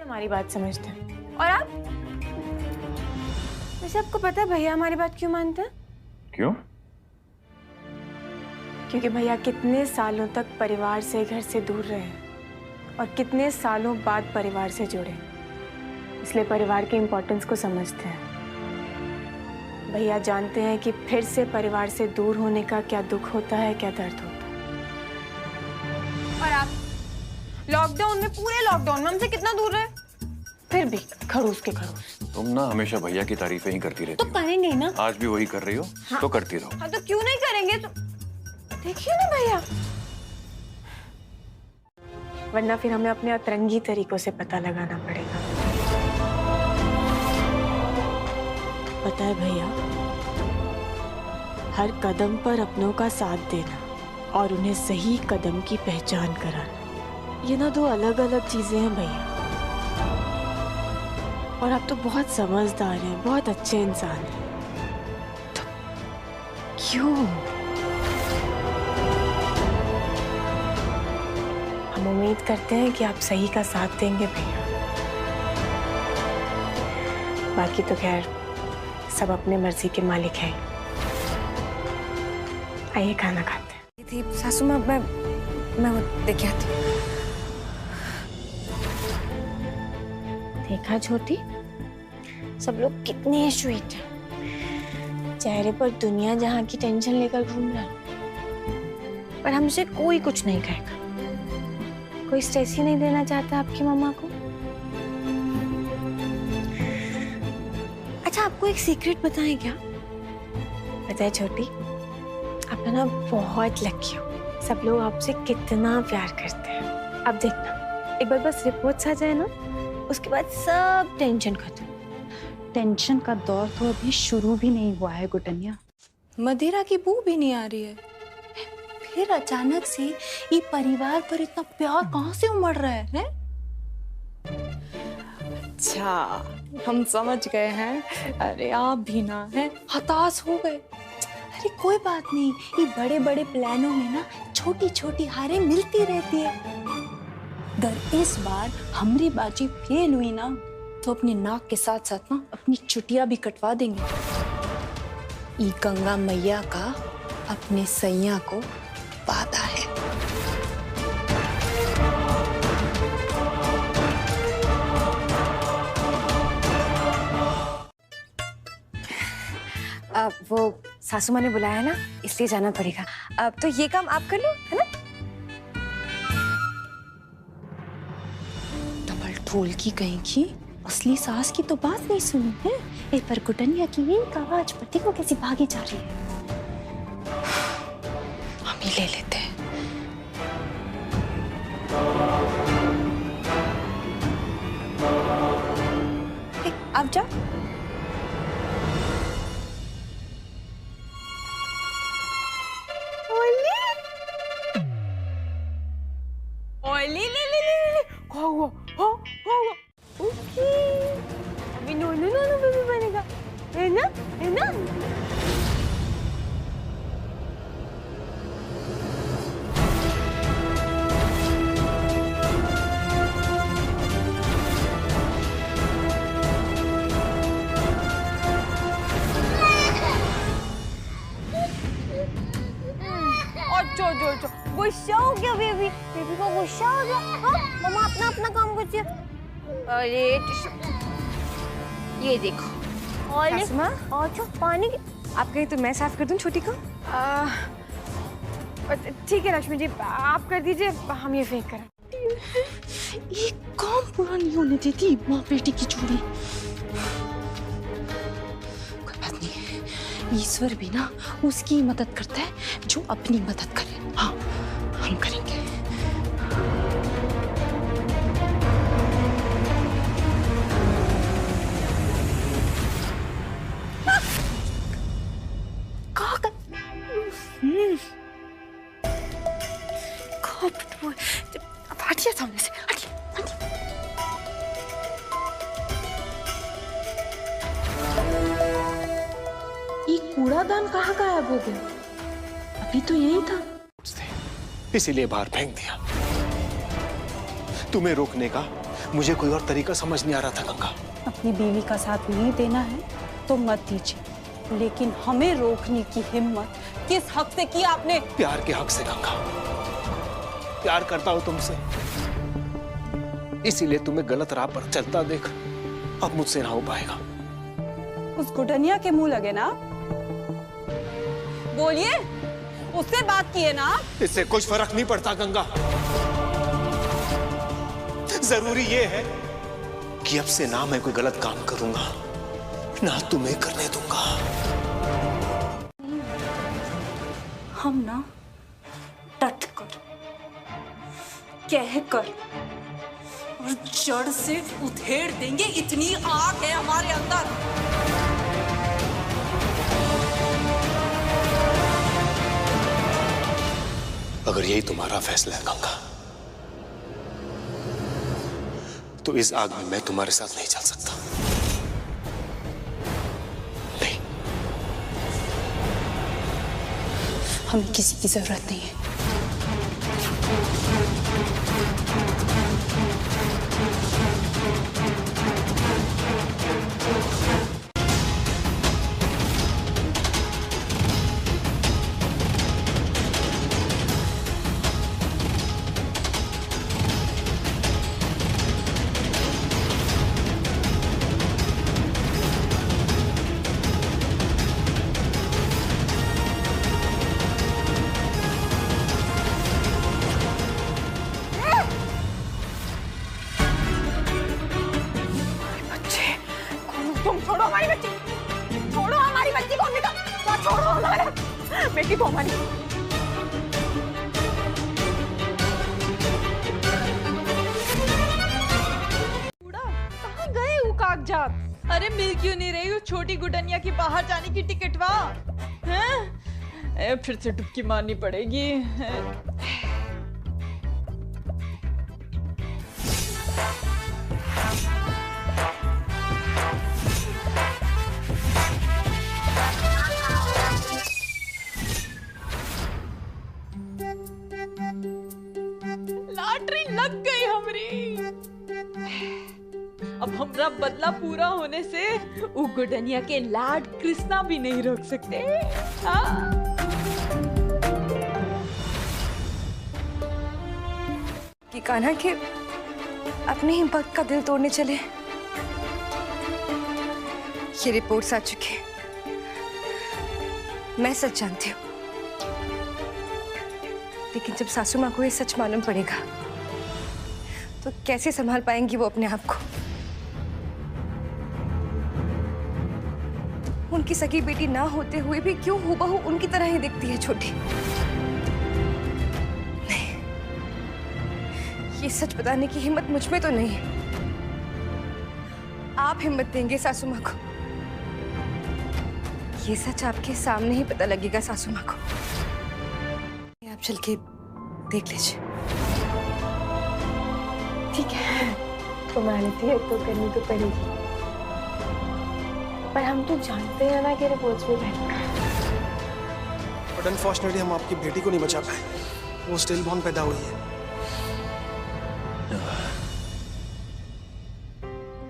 हमारी बात समझते हैं। और आप? वैसे आपको पता है भैया हमारी बात क्यों मानते हैं? क्यों? क्योंकि भैया कितने सालों तक परिवार से, घर से दूर रहे और कितने सालों बाद परिवार से जुड़े, इसलिए परिवार के इम्पोर्टेंस को समझते हैं। भैया जानते हैं कि फिर से परिवार से दूर होने का क्या दुख होता है, क्या दर्द होता है। और आप लॉकडाउन में, पूरे लॉकडाउन में हमसे कितना दूर रहे, फिर भी खड़ूस के खड़ूस। तुम ना हमेशा भैया की तारीफें ही करती रहती तो करेंगे ना। आज भी वही कर रही हो। हाँ। तो करती रहो। हाँ तो क्यों नहीं करेंगे? तो देखिए ना भैया, वरना फिर हमें अपने अतरंगी तरीकों से पता लगाना पड़ेगा। पता है भैया, हर कदम पर अपनों का साथ देना और उन्हें सही कदम की पहचान कराना, ये ना दो अलग अलग चीजें हैं भैया। और आप तो बहुत समझदार हैं, बहुत अच्छे इंसान हैं, तो क्यों? हम उम्मीद करते हैं कि आप सही का साथ देंगे भैया। बाकी तो खैर सब अपने मर्जी के मालिक हैं। आइए खाना खाते हैं। थी सासू माँ, मैं वो देख आती हूँ। देखा छोटी, सब लोग कितने स्वीट हैं। चेहरे पर दुनिया जहां की टेंशन लेकर घूम रहा है, पर हमसे कोई कुछ नहीं कहेगा। कोई स्ट्रेस ही नहीं देना चाहता आपकी मम्मा को। अच्छा, आपको एक सीक्रेट बताएं क्या? पता है छोटी, आप ना बहुत लकी हो। सब लोग आपसे कितना प्यार करते हैं। अब देखना, एक बार बस रिपोर्ट्स आ जाए ना, उसके बाद सब टेंशन खत्म। टेंशन का दौर तो अभी शुरू भी नहीं हुआ है गुटनिया। मदिरा की बू भी नहीं आ रही है। फिर अचानक से ये परिवार पर इतना प्यार कहाँ से उमड़ रहा है? अच्छा, हम समझ गए हैं। अरे आप भी ना है हताश हो गए। अरे कोई बात नहीं, ये बड़े बड़े प्लानों में ना छोटी छोटी हारें मिलती रहती है। अगर इस बार हमारी बाजी फेल हुई ना, तो अपने नाक के साथ साथ ना अपनी चुटिया भी कटवा देंगे। ई गंगा मैया का अपने सैया को वादा है। अब वो सासू माँ ने बुलाया ना, इसलिए जाना पड़ेगा। अब तो ये काम आप कर लो, है ना? डबल ढोल की कहेंगी, असली सास की तो बात नहीं सुनी है। एक पर गुटनिया की एक आवाज पति को कैसी भागी जा रही है। हम ही ले लेते हैं। आप जाओ। ले ले ले ले ले खाओ खाओ खाओ। ओके, अभी no no no no baby बनेगा, है ना, है ना? अच्छा, गुस्सा हो गया बेबी, बेबी को गुस्सा हो गया। हाँ, मम्मा अपना अपना काम करती है। अरे ये देखो, और जो पानी आप कहीं तो मैं साफ कर दूं छोटी को? ठीक है लक्ष्मी जी, आप कर दीजिए, हम ये फेंक कर। ये काम पूरा नहीं होने देती माँ बेटी की जोड़ी। कोई बात नहीं, ईश्वर भी ना उसकी मदद करता है जो अपनी मदद करे। हाँ, हम करेंगे। हटिए सामने से, हटिए, हटिए। ये कूड़ादान कहाँ गायब हो गया? अभी तो यही था। इसीलिए बाहर फेंक दिया। तुम्हें रोकने का मुझे कोई और तरीका समझ नहीं आ रहा था गंगा। अपनी बीवी का साथ नहीं देना है तो मत दीजिए, लेकिन हमें रोकने की हिम्मत किस हक से की आपने? प्यार के हक से गंगा। प्यार करता हूं तुमसे, इसीलिए तुम्हें गलत राह पर चलता देख अब मुझसे ना हो पाएगा। उस गुडनिया के मुंह लगे ना, बोलिए, उससे बात किए ना। इससे कुछ फर्क नहीं पड़ता गंगा। जरूरी ये है कि अब से ना मैं कोई गलत काम करूंगा, ना तुम्हें करने दूंगा। हम ना डट कर, कह कर और जड़ से उधेड़ देंगे, इतनी आग है हमारे अंदर। अगर यही तुम्हारा फैसला है गंगा, तो इस आग में मैं तुम्हारे साथ नहीं चल सकता। नहीं, हमें किसी की जरूरत नहीं है। तुम छोड़ो हमारी बच्ची, छोड़ो हमारी बच्ची को, निकल, छोड़ो हमारे बेटी को हमारी। कहाँ गए वो कागजात? अरे मिल क्यों नहीं रही वो छोटी गुडनिया की बाहर जाने की टिकटवा? हैं? फिर से डुबकी मारनी पड़ेगी। लॉटरी लग गई हमरी। अब हमरा बदला पूरा होने से वो गुडनिया के लाड कृष्णा भी नहीं रोक सकते। कि कान्हा के अपने ही भक्त का दिल तोड़ने चले। ये रिपोर्ट्स आ चुकी हैं। मैं सच जानती हूँ, लेकिन जब सासू माँ को ये सच मालूम पड़ेगा तो कैसे संभाल पाएंगी वो अपने आप को? उनकी सगी बेटी ना होते हुए भी क्यों हूबहू उनकी तरह ही दिखती है छोटी। नहीं, ये सच बताने की हिम्मत मुझ में तो नहीं है। आप हिम्मत देंगे सासू माँ को? ये सच आपके सामने ही पता लगेगा सासू माँ को। आप चल के देख लीजिए। ठीक है, फॉर्मेलिटी है तो करनी तो पड़ेगी, पर हम तो जानते हैं ना कि रिपोर्ट्स में बहन। बट अनफॉर्चुनेटली हम आपकी बेटी को नहीं बचा पाए, वो स्टिल बॉर्न पैदा हुई है।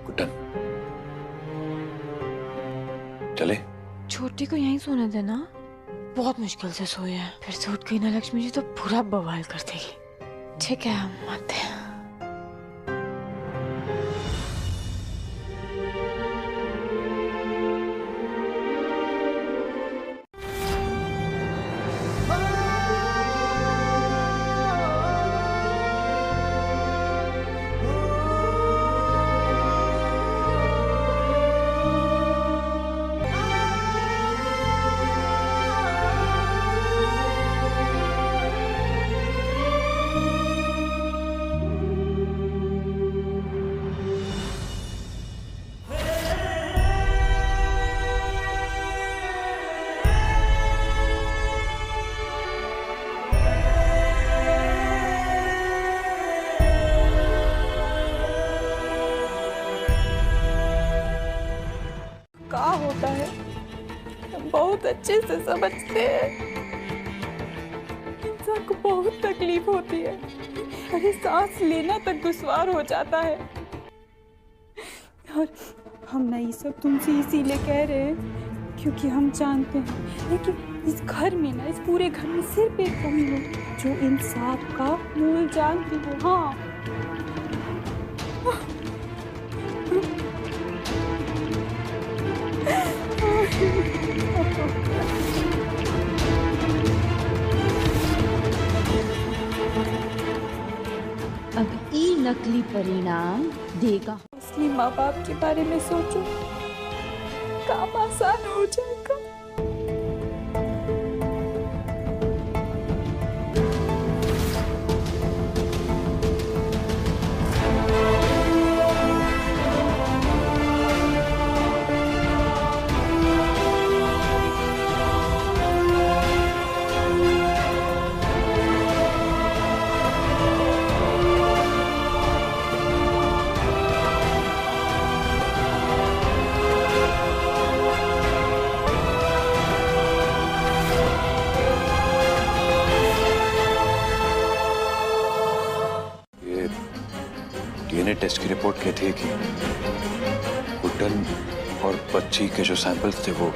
गुड्डन, चले? छोटी को यहीं सोने देना, बहुत मुश्किल से सोए हैं। फिर से उठ गई ना लक्ष्मी जी तो पूरा बवाल कर देगी। ठीक है, हम आते हैं। होता है हम बहुत अच्छे से समझते हैं। इंसान को बहुत तकलीफ होती है, अरे सांस लेना तक दुश्वार हो जाता है। और हम ना ये सब तुमसे इसीलिए कह रहे हैं क्योंकि हम जानते हैं कि इस घर में ना, इस पूरे घर में सिर्फ एक कमी हो जो इंसाफ का मूल जानती हो। हाँ, अब ई नकली परिणाम देगा। असली माँ बाप के बारे में सोचो, काम आसान हो जाएगा। डीएनए टेस्ट की रिपोर्ट कहती है कि गुड्डन और बच्ची के जो सैंपल्स थे वो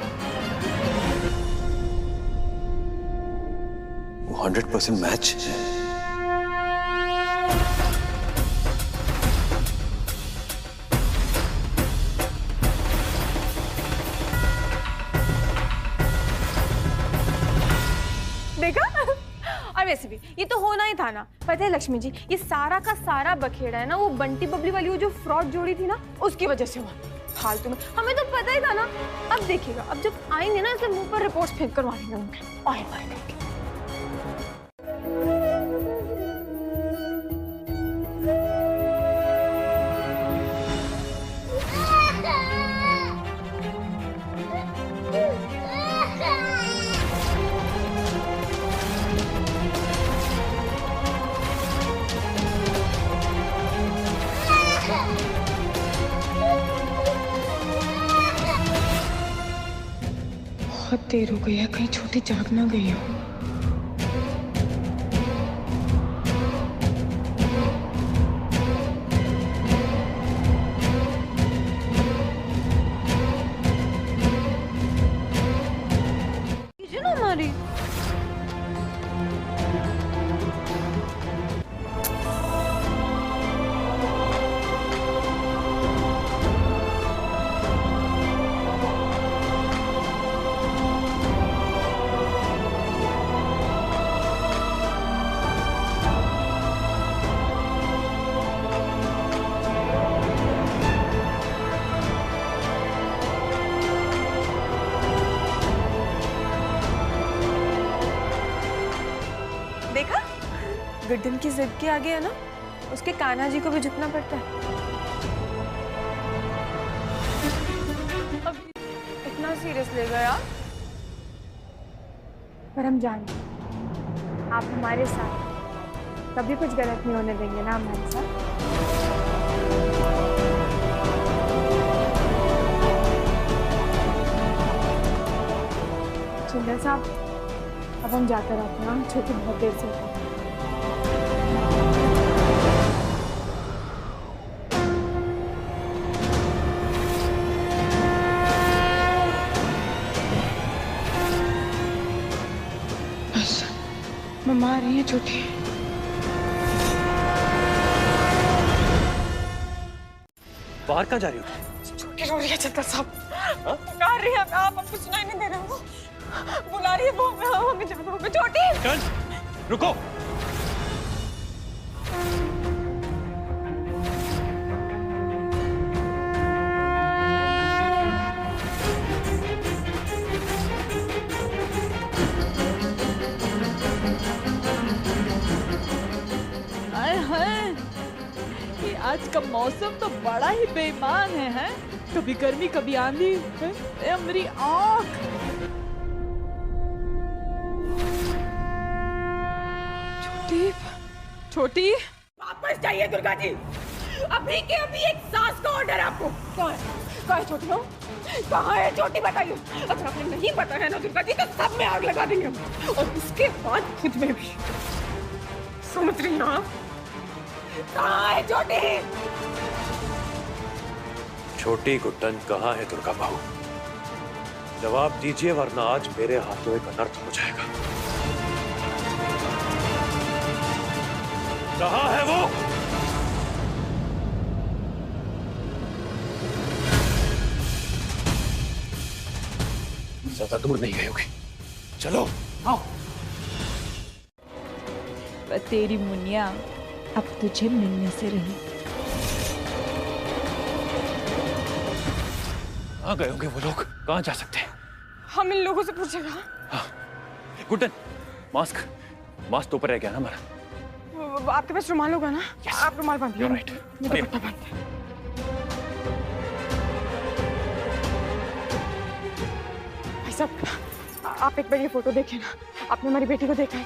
100% मैच है। देखा? और वैसे भी ये तो होना ही था ना। पता है लक्ष्मी जी, ये सारा का सारा बखेड़ा है ना वो बंटी बबली वाली वो जो फ्रॉड जोड़ी थी ना उसकी वजह से हुआ। फालतू में, हमें तो पता ही था ना। अब देखिएगा, अब जब आएंगे ना इसके मुंह पर रिपोर्ट फेंक करवा देंगे उनके। आए मारेंगे। बहुत देर हो गई है, कहीं छोटी जाग ना गई हो। ना हमारी देखा, गुड्डन की जिद के आगे है ना उसके कान्हा जी को भी झुकना पड़ता है। अब इतना सीरियस ले गया, पर हम जानते हैं आप हमारे साथ कभी कुछ गलत नहीं होने देंगे ना हमारे साथ। सुंदर साहब, अब हम जाकर आते हैं, छोटी बहुत देर से होता है। बस मम्मा आ रही है छोटी। बाहर कहाँ जा रही हो? छोटी रो रही है चंदर साहब, पुकार रही है। आप हमको सुनाई नहीं दे रहे हो? बुला रही है वो, हमें जाना होगा। छोटी चल, रुको। आए हाय, ये आज का मौसम तो बड़ा ही बेईमान है? कभी गर्मी कभी आंधी है? ए मेरी आँख। छोटी वापस जाइए दुर्गा जी, अभी के अभी एक सांस का ऑर्डर आपको। कहाँ है छोटी? कहाँ है छोटी, बताइए। अगर आपने नहीं बताया ना दुर्गा जी तो सब में आग लगा देंगे हम, और उसके बाद खुद में भी। समझ रही हैं आप? कहाँ है छोटी? छोटी गुड्डन कहाँ है दुर्गा बहू? जवाब दीजिए वरना आज मेरे हाथों एक अनर्थ हो जाएगा। कहाँ है वो? ज्यादा दूर नहीं गई होगी, चलो आओ। पर तेरी मुनिया अब तुझे मिलने से रही। कहाँ गए होंगे वो लोग? कहाँ जा सकते हैं? हम इन लोगों से पूछेगा। हाँ। गुड्डन, मास्क तो ऊपर रह गया ना हमारा। आपके पास रुमाल होगा ना? Yes. आप रुमाल बांधिए। You're right. मैं दुपट्टा बांधती हूँ। भाई साहब, आप एक बार ये फोटो देखिए ना। आपने हमारी बेटी को देखा है?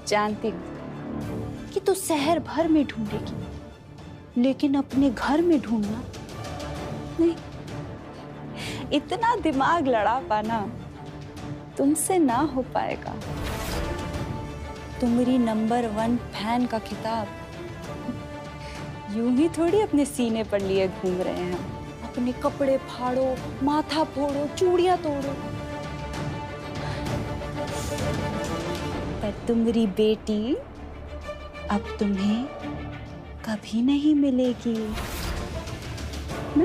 जानती हूँ कि तू शहर भर में ढूंढेगी, लेकिन अपने घर में ढूंढना नहीं। इतना दिमाग लड़ा पाना तुमसे ना हो पाएगा। तुम्हारी नंबर 1 फैन का खिताब यूं ही थोड़ी अपने सीने पर लिए घूम रहे हैं। अपने कपड़े फाड़ो, माथा फोड़ो, चूड़ियां तोड़ो, पर तुम्हारी बेटी अब तुम्हें कभी नहीं मिलेगी ना?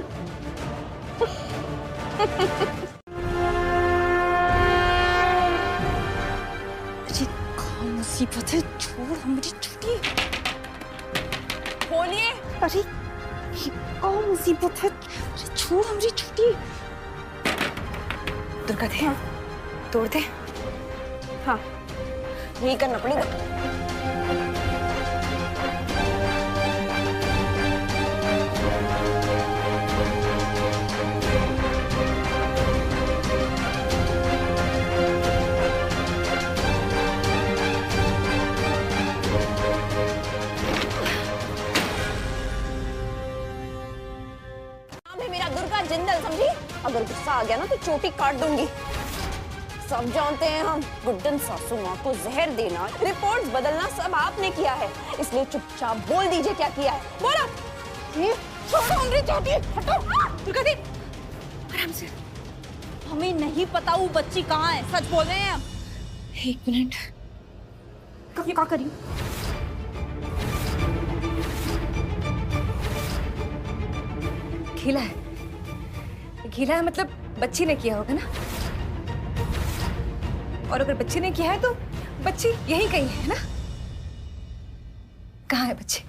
अरे कौन मुसीबत है, छोड़ हमारी छुट्टी। बोलिए। अरे ये कौन मुसीबत है, अरे छोड़ हमारी छुट्टी। दुर्गा दे, तोड़ दे। हाँ, यही करना पड़ेगा। नाम है मेरा दुर्गा जिंदल, समझी? अगर गुस्सा आ गया ना तो चोटी काट दूंगी। सब जानते हैं हम, गुड्डन सासू माँ को जहर देना, रिपोर्ट्स बदलना सब आपने किया है, इसलिए चुपचाप बोल दीजिए क्या किया है। बोलो। छोड़ो हमारी चोटी, हटो। दुर्गा दी, आराम से। हमें नहीं पता वो बच्ची कहाँ है, सच बोल रहे हैं हम। 1 मिनट, क्या करी? गीला है, गीला है मतलब बच्ची ने किया होगा ना। और अगर बच्ची ने किया है तो बच्ची यही कहीं है ना? कहाँ है बच्ची?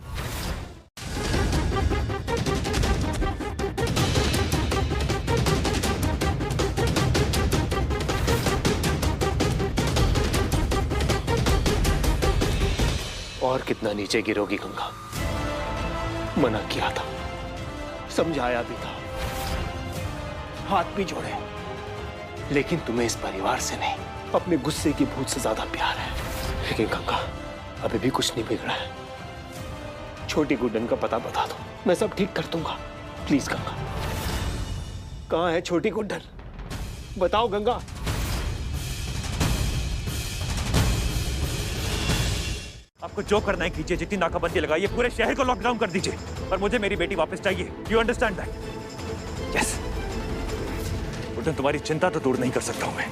और कितना नीचे गिरोगी गंगा? मना किया था, समझाया भी था, हाथ भी जोड़े, लेकिन तुम्हें इस परिवार से नहीं, अपने गुस्से की भूत से ज्यादा प्यार है। लेकिन गंगा, अभी भी कुछ नहीं बिगड़ा है। छोटी गुड्डन का पता बता दो, मैं सब ठीक कर दूंगा। प्लीज गंगा, कहाँ है छोटी गुड्डन? बताओ गंगा। आपको जो करना है कीजिए, जितनी नाकाबंदी लगाइए, पूरे शहर को लॉकडाउन कर दीजिए, पर मुझे मेरी बेटी वापस चाहिए। You understand that? Yes. Guddan, तुम्हारी चिंता तो दूर नहीं कर सकता हूं मैं,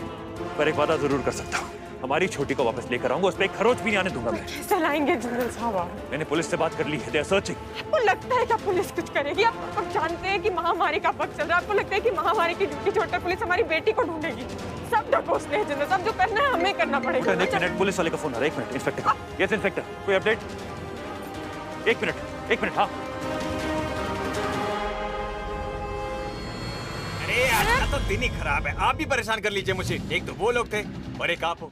पर एक वादा जरूर कर सकता हूँ। हमारी छोटी को वापस लेकर आऊंगा, उस पर एक खरोच भी नहीं आने दूंगा मैं। कैसे लाएंगे जिंदल साहब? मैंने पुलिस से बात कर ली है, दे आर सर्चिंग। आपको लगता है कि पुलिस कुछ करेगी? आप जानते हैं कि महामारी का वक्त चल रहा है, आपको लगता है कि महामारी की ड्यूटी छोड़कर पुलिस हमारी बेटी को ढूंढेगी? सब ढकोसले हैं जिंदल साहब, जो करना है हमें करना पड़ेगा। एक मिनट, पुलिस वाले का फोन आ रहा है। 1 मिनट, इंस्पेक्टर। यस इंस्पेक्टर, कोई अपडेट? 1 मिनट। हाँ। अरे आज का तो दिन ही खराब है, आप भी परेशान कर लीजिए मुझे। एक तो वो लोग थे और एक आप हो।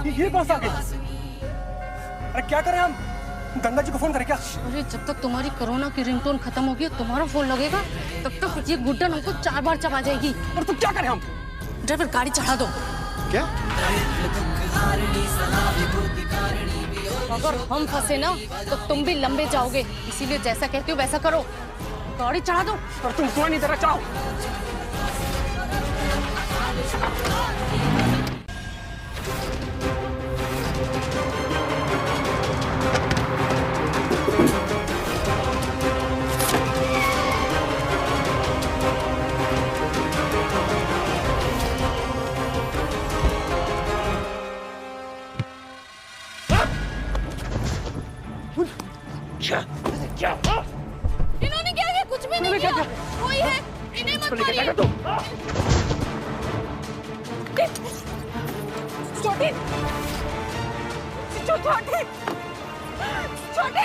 ये बस आ गई। अरे क्या करें हम? गंगा जी को फोन करे क्या? अरे जब तक तुम्हारी कोरोना की रिंगटोन खत्म होगी तुम्हारा फोन लगेगा तब तक ये गुड्डन हमको 4 बार चबा जाएगी। और तुम क्या करें हम? ड्राइवर गाड़ी चढ़ा दो। क्या? अगर हम फंसे ना तो तुम भी लंबे जाओगे, इसीलिए जैसा कहती हो वैसा करो, गाड़ी चढ़ा दो। पर तुम कोई नहीं देना चाहो। क्या? इन्होंने क्या किया? कुछ भी नहीं किया। कोई है, इन्हें मत मारिए। छोटी छोटी छोटी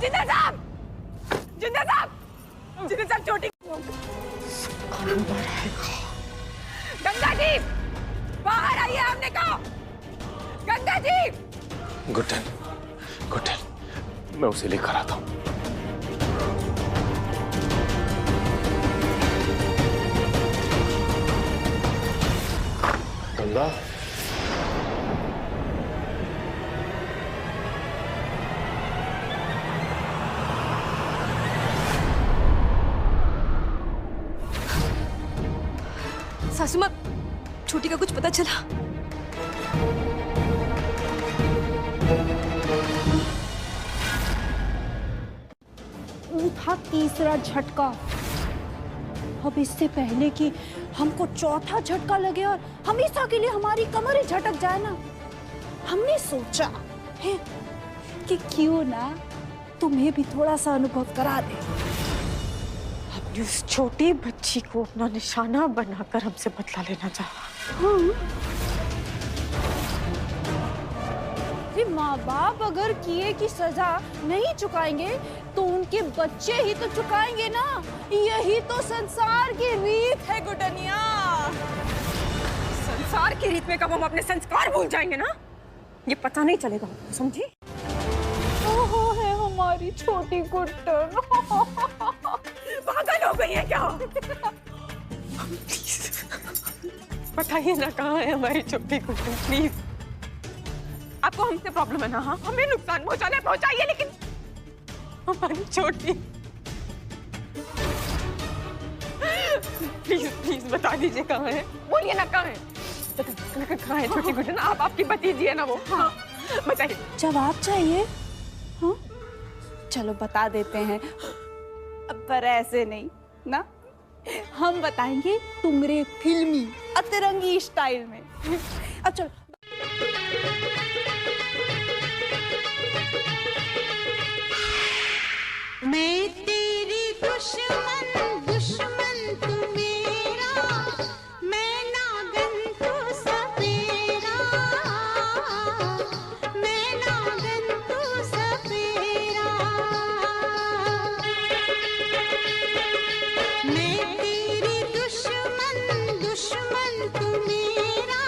जिंदा साहब, जिंदा साहब, जिंदा साहब, छोटी गंगा जी बाहर आइए, हमने कहा गंगा जी। गुड्डन, मैं उसे लेकर आता हूँ। गंगा, सासू माँ, छोटी का कुछ पता चला? वो था तीसरा झटका। अब इससे पहले कि हमको चौथा झटका लगे और हमेशा के लिए हमारी कमर ही झटक जाए ना, हमने सोचा है कि क्यों ना तुम्हें भी थोड़ा सा अनुभव करा दे। अपनी उस छोटी बच्ची को अपना निशाना बनाकर हमसे बदला लेना चाहा। माँ बाप अगर किए की सजा नहीं चुकाएंगे तो उनके बच्चे ही तो चुकाएंगे ना। यही तो संसार की रीत है गुडनिया। संसार की रीत में कब हम अपने संस्कार भूल जाएंगे ना, ये पता नहीं चलेगा, समझी? ओहो है हमारी छोटी गुड्डन। पागल हो गई है क्या? बताइए ना कहाँ है हमारी छोटी गुड्डन, प्लीज। आपको हमसे प्रॉब्लम है ना? हाँ, हमें नुकसान पहुंचाइए, लेकिन हमारी छोटी, प्लीज बता दीजिए कहाँ है। बोलिए ना कहाँ है? कहाँ है छोटी गुड्डन? आप आपकी भतीजी है ना वो? हाँ, बताइए। जवाब चाहिए? हाँ, चलो बता देते हैं, पर ऐसे नहीं ना, हम बताएंगे तुमरे फिल्मी अतरंगी स्टाइल में। अब चलो। मैं तेरी दुश्मन, दुश्मन तू मेरा, मैं नागन तू सपेरा, मैं नागन तू सपेरा। मैं तेरी दुश्मन, दुश्मन तू मेरा,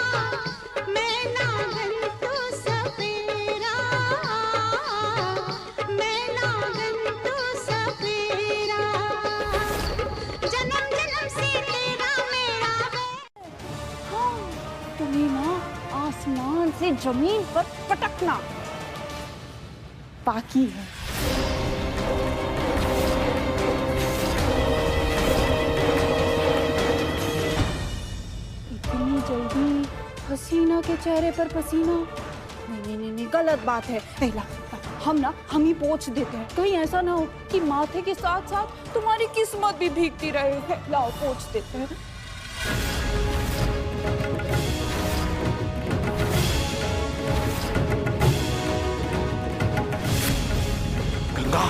मैं नागन तू सपेरा, मैं नागन तू सपेरा। जन्म जन्म से तेरा मेरा है। हाँ, तुम्हें ना आसमान से जमीन पर पटकना बाकी है। इतनी जल्दी हसीना के चेहरे पर पसीना? नहीं, गलत बात है। हम ही पोंछ देते हैं, कहीं ऐसा ना हो कि माथे के साथ साथ तुम्हारी किस्मत भी भीगती रहे। लाओ पोंछ देते हैं। गंगा,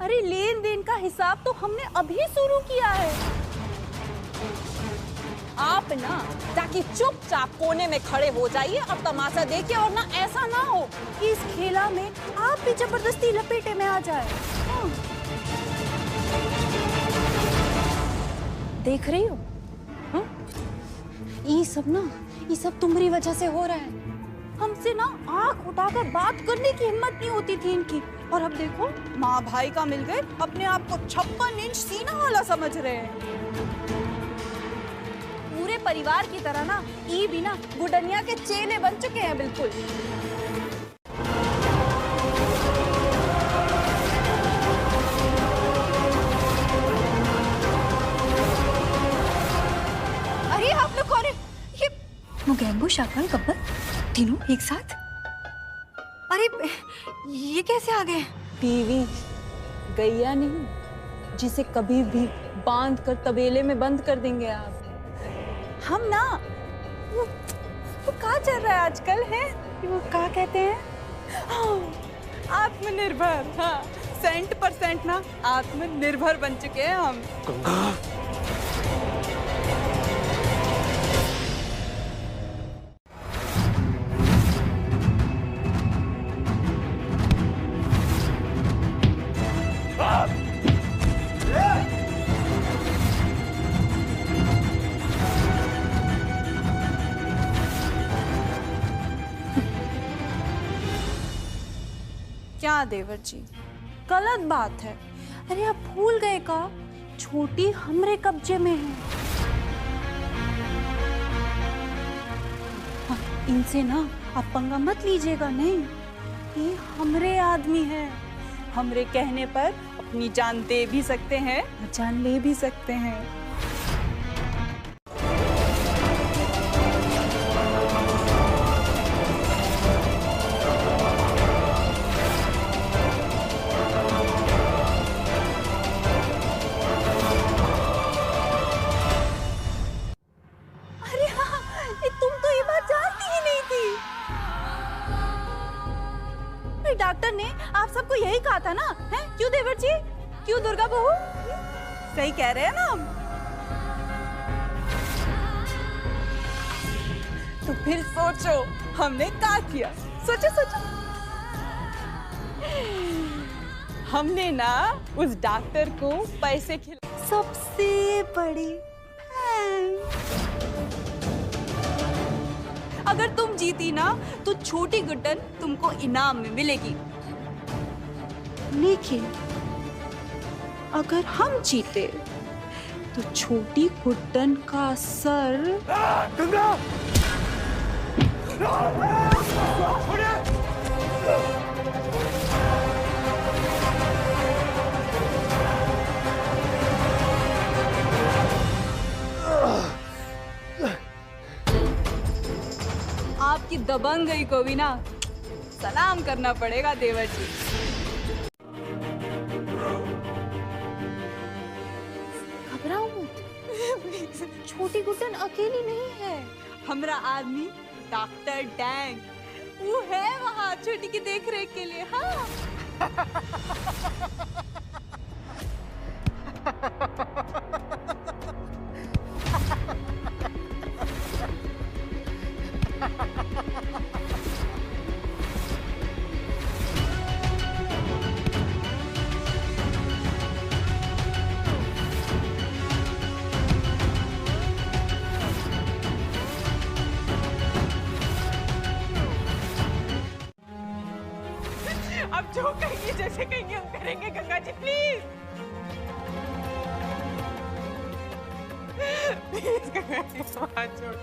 अरे लेन देन का हिसाब तो हमने अभी शुरू किया है। आप ना ताकि चुपचाप कोने में खड़े हो जाइए और तमाशा देखिए, और ना ऐसा ना हो कि इस खेला में आप भी जबरदस्ती लपेटे में आ जाए। हाँ। देख रही हो? हाँ? ये सब ना ये सब तुम्हारी वजह से हो रहा है। हमसे ना आंख उठाकर बात करने की हिम्मत नहीं होती थी इनकी, और अब देखो माँ भाई का मिल गए, अपने आप को 56 इंच सीना वाला समझ रहे हैं। पूरे परिवार की तरह ना ये भी ना गुडनिया के चेले बन चुके हैं बिल्कुल। अरे आप लोग कौन है? ये मुगैम्बो, शाकाल, गब्बर तीनों एक साथ? अरे ये कैसे आ गए? बीवी गैया नहीं, जिसे कभी भी बांध कर तबेले में बंद कर देंगे आप। हम ना वो कहाँ चल रहा है आजकल है, वो क्या कहते हैं, आत्मनिर्भर। हाँ, 100% ना आत्मनिर्भर बन चुके हैं हम। गंगा, क्या देवर जी, गलत बात है। अरे आप भूल गए का, छोटी हमरे कब्जे में है। हाँ, इनसे ना आप पंगा मत लीजिएगा। नहीं, ये हमरे आदमी है। हमरे कहने पर अपनी जान दे भी सकते हैं, जान ले भी सकते हैं। डॉक्टर ने आप सबको यही कहा था ना, है? क्यों देवर जी, क्यों दुर्गा बहू? सही कह रहे हैं ना हम? तो फिर सोचो हमने क्या किया। सोचो सोचो, हमने ना उस डॉक्टर को पैसे खिलाए। सबसे बड़ी अगर तुम जीती ना तो छोटी गुड्डन तुमको इनाम में मिलेगी, लेकिन अगर हम जीते तो छोटी गुड्डन का सर। गंगा! आपकी दबंगई को भी ना सलाम करना पड़ेगा देवर जी। घबराओ मत, छोटी गुड्डन अकेली नहीं है। हमारा आदमी डॉक्टर डैंग वो है वहाँ छोटी की देख रेख के लिए। हाँ अब जो कहेंगे जैसे कहेंगे हम करेंगे गंगा जी, प्लीज प्लीज गंगा जी हाथ छोड़।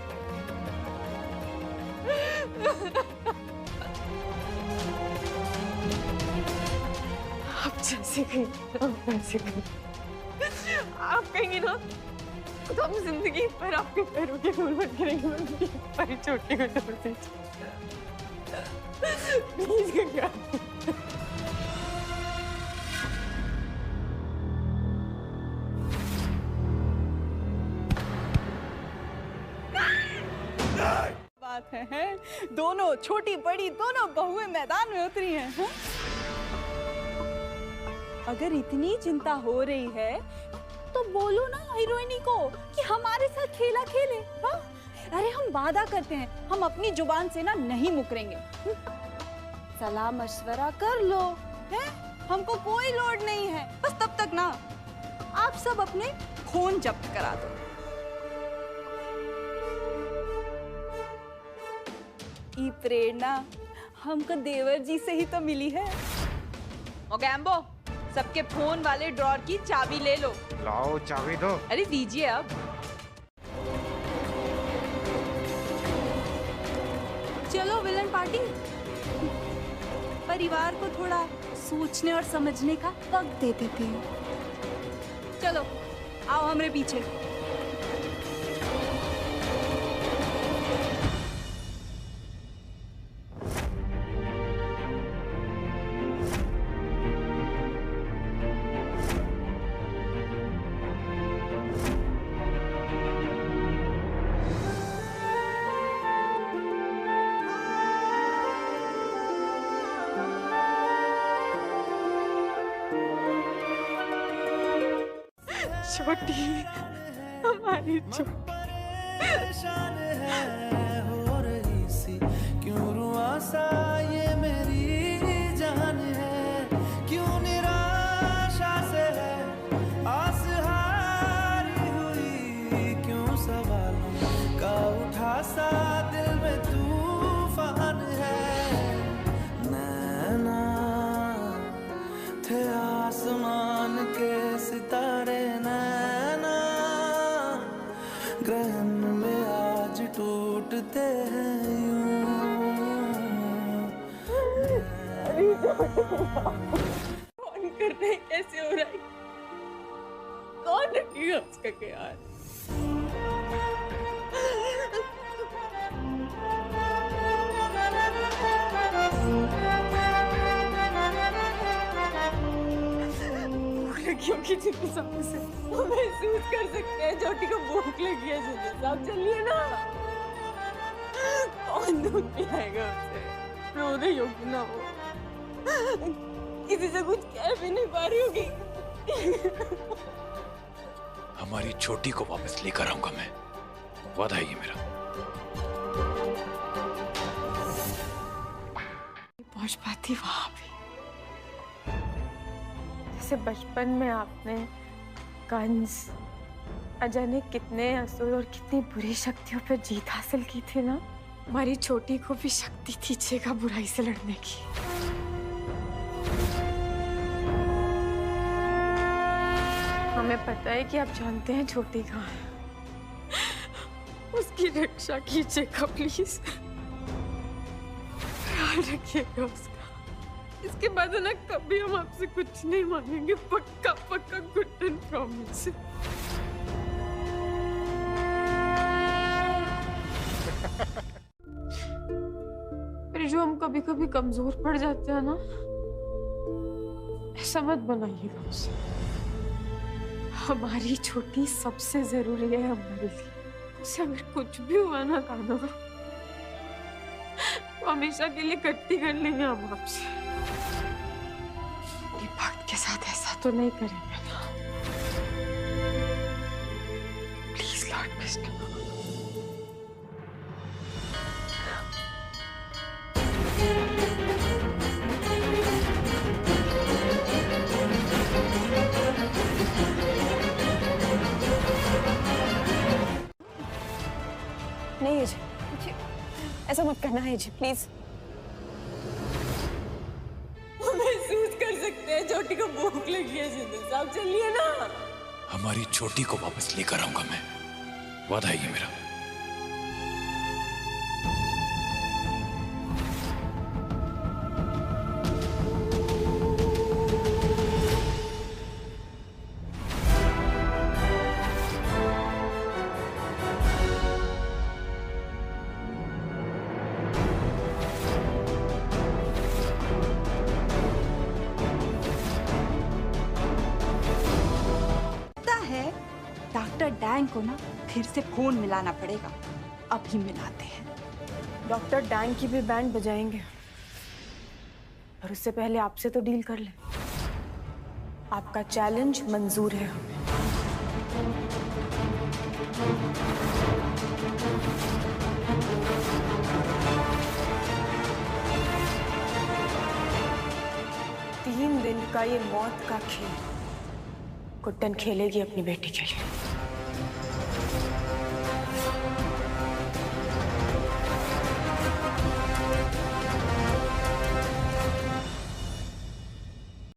आप जैसे कहेंगे हम वैसे करेंगे। आप कहेंगे ना तो हम जिंदगी पर आपके पैरों के धूल बन गिरेंगे। पर छोटी को छोड़ दीजिए प्लीज गंगा। बात है दोनों छोटी बड़ी दोनों बहुएं मैदान में उतरी हैं। है? अगर इतनी चिंता हो रही है तो बोलो ना हीरोइनी को कि हमारे साथ खेला खेले। हाँ? अरे हम वादा करते हैं हम अपनी जुबान से ना नहीं मुकरेंगे। सलाह मशवरा कर लो, है? हमको कोई लोड नहीं है। बस तब तक ना आप सब अपने फोन जब्त करा दो। ई प्रेरणा हमको देवर जी से ही तो मिली है। ओ गैम्बो, सबके फोन वाले ड्रॉर की चाबी ले लो। लाओ चाबी दो। अरे दीजिए अब। चलो विलन पार्टी। परिवार को थोड़ा सोचने और समझने का वक्त दे देते हैं। चलो आओ हमारे पीछे। छोटी, हमारी छोटी परेशान है हो रही सी, क्यों रुआ सा ये मेरी जान है, क्यों निराशा से है आस हारी हुई, क्यों सवालों का उठा सा दिल में तूफान है, नैना थे आसमान के सितारे, नैना ग्रहण में आज टूटते हैं कौन कर रहे हैं, कैसे हो रहा है, कौन रखेगा उसका ख्याल। क्योंकि जितने समय से वो महसूस कर सकते हैं छोटी को भूख लगी है, जितने साहब चलिए ना, कौन दूध पिलाएगा उसे, रो रही होगी ना वो, किसी से कुछ कह भी नहीं पा रही होगी। हमारी छोटी को वापस लेकर आऊंगा मैं, वादा है ये मेरा। पहुंच पाती वहां भी, जैसे बचपन में आपने कंस, अजाने कितने असुर और कितनी बुरी शक्तियों पर जीत हासिल की थी ना, हमारी छोटी को भी शक्ति दीजिएगा बुराई से लड़ने की। हमें पता है कि आप जानते हैं छोटी कहाँ है, उसकी रक्षा कीजिएगा प्लीज, ख्याल रखिएगा उसका। इसके बाद ना कभी हम आपसे कुछ नहीं मांगेंगे, पक्का पक्का गुड प्रॉमिस। पर जो हम कभी कभी कमजोर पड़ जाते हैं ना, ऐसा मत बनाइएगा उसे। हमारी छोटी सबसे जरूरी है हमारे लिए, उसे अगर कुछ भी हुआ ना कान्हा, तो हमेशा के लिए कट्टी कर लेंगे हम आपसे। भक्त के साथ ऐसा तो नहीं करेंगे ना, प्लीज लॉर्ड विष्णु। नहीं है जी, ऐसा मत करना है जी प्लीज। महसूस कर सकते हैं छोटी को भूख लगी है, जिंदे साहब चलिए ना। हमारी छोटी को वापस लेकर आऊंगा मैं, वादा है ये मेरा। डॉक्टर डैंग को ना फिर से फोन मिलाना पड़ेगा, अभी मिलाते हैं। डॉक्टर डैंग की भी बैंड बजाएंगे, पर उससे पहले आपसे तो डील कर ले। आपका चैलेंज मंजूर है हमें। तीन दिन का ये मौत का खेल गुड्डन खेलेगी अपनी बेटी के लिए।